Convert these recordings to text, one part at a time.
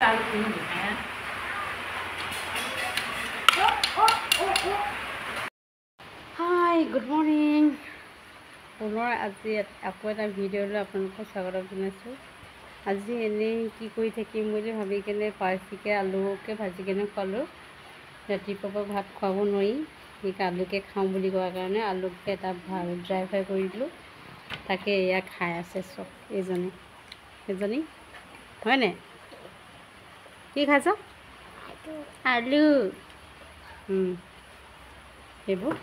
Hi, good morning. পুনৰ আজি আকৌ এটা ভিডিঅ' লৈ আপোনালোকক স্বাগতম জনাইছোঁ। আজি এনেই কি কৰি থাকিম বুলি ভাবি কেনে পাৰ্চিকে আলুকে ভাজি কেনে খোৱালোঁ। ৰাতিপুৱা ভাত খুৱাব নোৱাৰি, সেইকাৰণে আলুকে খাওঁ বুলি কোৱাৰ কাৰণে আলুকে এটা ভাল ড্ৰাই ফ্ৰাই কৰি দিলোঁ। তাকে এয়া খাই আছে চব এজনী হয়নে? কি খাইছ? আলু। এইবোৰ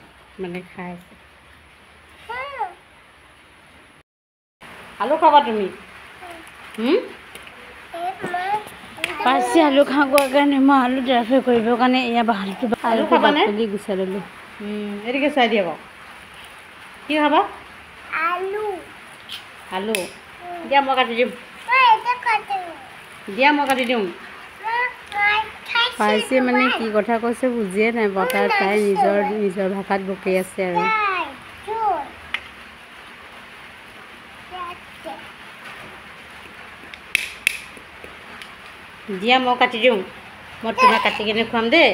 মানে খাই আছে। আলু খাবা তুমি? পাৰ্চি আলু খাওঁ কোৱাৰ কাৰণে মই আলু ড্ৰাই ফ্ৰাই কৰিবৰ কাৰণে এয়া আলু খাবানে গুচাই ল'লোঁ। এদিকে চাই দিয়া বাৰু। কি খাবা? আলু দিয়া, মই কাটি দিম। দিয়া, মই কাটি দিওঁ। পাৰ্চিয়ে মানে কি কথা কৈছে বুজিয়ে নাই পাওঁ। তাই নিজৰ ভাষাত বকি আছে আৰু। দিয়া, মই কাটি দিওঁ। মই তোমাক কাটি কেনে খুৱাম দেই।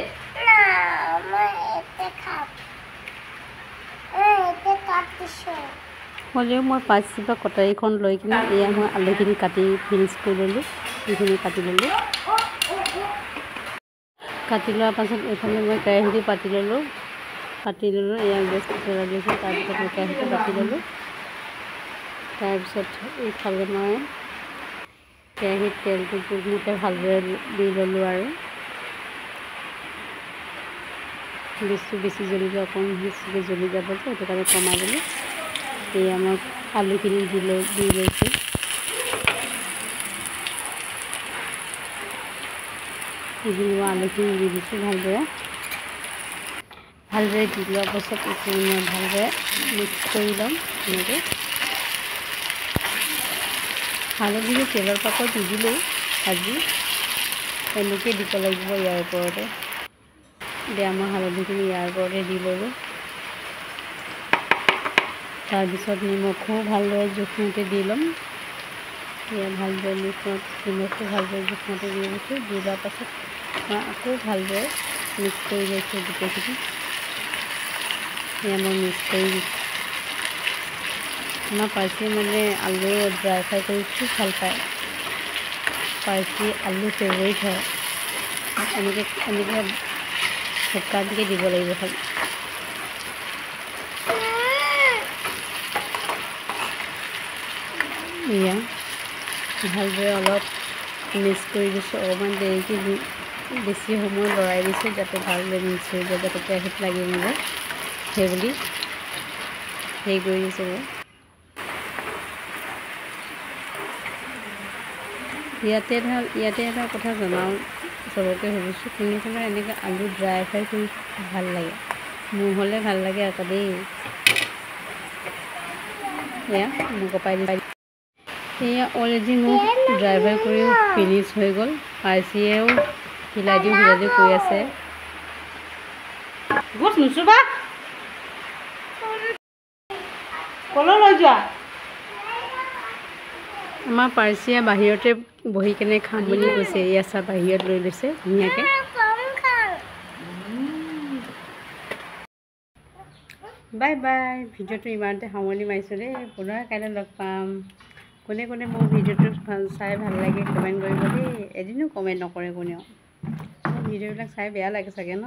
হ'লেও মই পাৰ্চিৰ পৰা কটাৰীখন লৈ কিনে এয়া মই আলুখিনি কাটি ফিনিছ কৰি ল'লোঁ। সেইখিনি কাটি ল'লোঁ। কাটি লোৱাৰ পাছত এইফালে মই কেৰাহীটো পাতি ল'লোঁ। এয়া গেছটো জ্বলাই দিছোঁ। তাৰপিছত মই কেৰাহীটো পাতি ল'লোঁ। তাৰপিছত এইফালে মই কেৰাহীত তেলটো জোখমতে ভালদৰে দি ল'লোঁ আৰু বেছি জ্বলিলে অকণমান বেছিকৈ জ্বলি যাব যে, সেইটো কাৰণে কমাই দিলোঁ। এয়া মই আলুখিনি দি লৈছোঁ। এইখিনি মই আলুখিনি দি দিছোঁ ভালদৰে দি লোৱাৰ পাছত এইখিনি মই ভালদৰে মিক্স কৰি ল'ম। এনেকৈ হালধিখিনি তেলৰ পাকত নিদিলোঁ আজি, এনেকৈ দিব লাগিব ইয়াৰ ওপৰতে। দিয়া, মই হালধিখিনি ইয়াৰ ওপৰতে দি ল'লোঁ। তাৰপিছত নিমখো ভালদৰে জোখমতে দি ল'ম। এয়া ভালদৰে নিমখো ভালদৰে জোখমতে দি লৈছোঁ। দি লোৱাৰ পাছত মই আকৌ ভালদৰে মিক্স কৰি লৈছোঁ গোটেইখিনি। এয়া মই মিক্স কৰি দিছোঁ। আমাৰ পাৰ্চিয়ে মানে আলু ড্ৰাই ফ্ৰাই কৰি খুব ভাল পায়। পাৰ্চি আলু ফেভৰেট হয়। এনেকৈ শুকানকৈ দিব লাগিব খালি। এয়া ভালদৰে অলপ মিক্স কৰি দিছোঁ। অকণমান দেৰিকৈ বেছি সময় লৰাই দিছোঁ যাতে ভালদৰে মিক্স হৈ যায়, যাতে কেৰাহীত লাগি নাযায়। সেইবুলি হেৰি কৰি দিছোঁ। ইয়াতে এটা কথা জনাওঁ, চবকে ভাবিছোঁ, কোনে এনেকৈ আলু ড্ৰাই ফ্ৰাই কৰি ভাল লাগে। মোৰ হ'লে ভাল লাগে আকৌ দেই। এয়া মোক কপাই দি এয়া অলৰেডি মোক ড্ৰাই ফ্ৰাই কৰি ফিনিছ হৈ গ'ল। পাৰ্চিয়েও হিলাই দিওঁ কৰি আছে। গোচ নুচুবা, কলৈ লৈ যোৱা? আমাৰ পাৰ্চিয়ে বাহিৰতে বহি কেনে খাম বুলি কৈছে। এয়া চাহ বাহিৰত লৈ লৈছে ধুনীয়াকৈ। Bye bye. ভিডিঅ'টো ইমানতে সামৰণি মাৰিছোঁ দেই। পুনৰ কাইলৈ লগ পাম। কোনে মোৰ ভিডিঅ'টো চাই ভাল লাগে কমেণ্ট কৰিব দেই। এদিনো কমেণ্ট নকৰে কোনেও। ভিডিঅ'বিলাক চাই বেয়া লাগে চাগে ন?